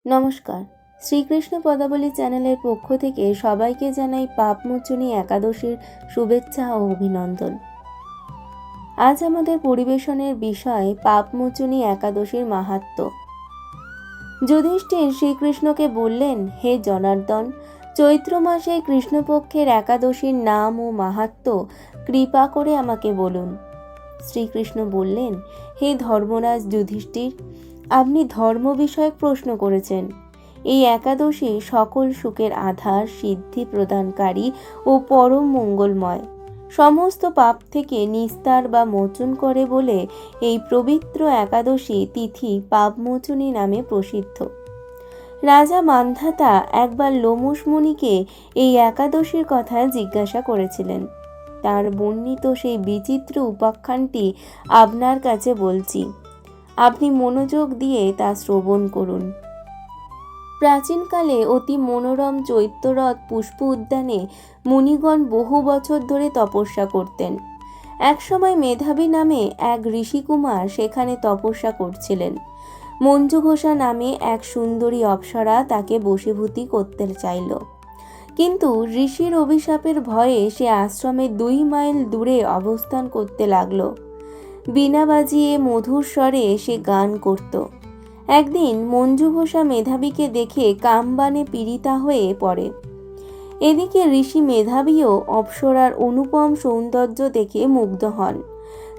নমস্কার। শ্রীকৃষ্ণ পদাবলী চ্যানেলের পক্ষ থেকে সবাইকে জানাই পাপমোচনী একাদশীর শুভেচ্ছা ও অভিনন্দন। আজ আমাদের পরিবেশনের বিষয় পাপমোচনী একাদশীর মাহাত্ম্য। যুধিষ্ঠির শ্রীকৃষ্ণকে বললেন, হে জনার্দন, চৈত্র মাসে কৃষ্ণপক্ষের একাদশীর নাম ও মাহাত্ম্য কৃপা করে আমাকে বলুন। শ্রীকৃষ্ণ বললেন, হে ধর্মরাজ যুধিষ্ঠির, আপনি ধর্ম বিষয়ক প্রশ্ন করেছেন। এই একাদশী সকল সুখের আধার, সিদ্ধি প্রদানকারী ও পরম মঙ্গলময়, সমস্ত পাপ থেকে নিস্তার বা মোচন করে বলে এই পবিত্র একাদশী তিথি পাপমোচনী নামে প্রসিদ্ধ। রাজা মান্ধাতা একবার লোমশ মুনিকে এই একাদশীর কথা জিজ্ঞাসা করেছিলেন। তার বর্ণিত সেই বিচিত্র উপাখ্যানটি আপনার কাছে বলছি, আপনি মনোযোগ দিয়ে তা শ্রবণ করুন। প্রাচীনকালে অতি মনোরম চৈত্যরথ পুষ্প উদ্যানে মুনিগণ বহু বছর ধরে তপস্যা করতেন। একসময় মেধাবী নামে এক ঋষিকুমার সেখানে তপস্যা করছিলেন। মঞ্জুঘোষা নামে এক সুন্দরী অপ্সরা তাকে বশীভূতি করতে চাইল, কিন্তু ঋষির অভিশাপের ভয়ে সে আশ্রমের 2 মাইল দূরে অবস্থান করতে লাগলো। বীণা বাজিয়ে মধুর স্বরে সে গান করত। একদিন মঞ্জুঘোষা মেধাবীকে দেখে কামবানে পীড়িতা হয়ে পড়ে। এদিকে ঋষি মেধাবীও অপ্সরার অনুপম সৌন্দর্য দেখে মুগ্ধ হন।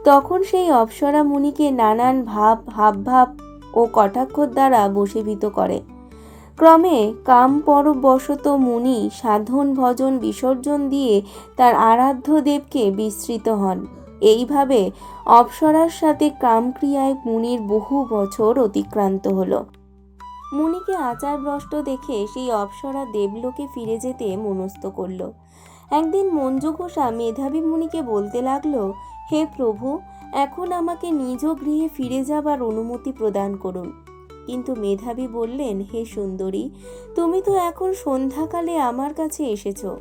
তখন সেই অপ্সরা মুনিকে নানান হাবভাব ও কটাক্ষর দ্বারা বশীভূত করে। ক্রমে কাম পরবশত মুনি সাধন ভজন বিসর্জন দিয়ে তার আরাধ্য দেবকে বিস্মৃত হন। এইভাবে অপ্সরার সাথে কামক্রিয়ায় মুনির বহু বছর অতিক্রান্ত হল। মুনিকে আচারভ্রষ্ট দেখে সেই অপ্সরা দেবলোকে ফিরে যেতে মনস্থ করল। একদিন মঞ্জুঘোষা মেধাবী মুনিকে বলতে লাগলো, হে প্রভু, এখন আমাকে নিজ গৃহে ফিরে যাবার অনুমতি প্রদান করুন। কিন্তু মেধাবী বললেন, হে সুন্দরী, তুমি তো এখন সন্ধ্যাকালে আমার কাছে এসেছো।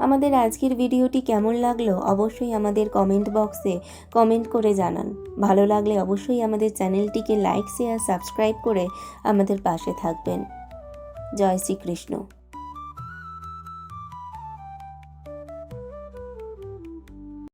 আমাদের আজকের ভিডিওটি কেমন লাগলো অবশ্যই আমাদের কমেন্ট বক্সে কমেন্ট করে জানান। ভালো লাগলে অবশ্যই আমাদের চ্যানেলটিকে লাইক, শেয়ার, সাবস্ক্রাইব করে আমাদের পাশে থাকবেন। জয় শ্রীকৃষ্ণ।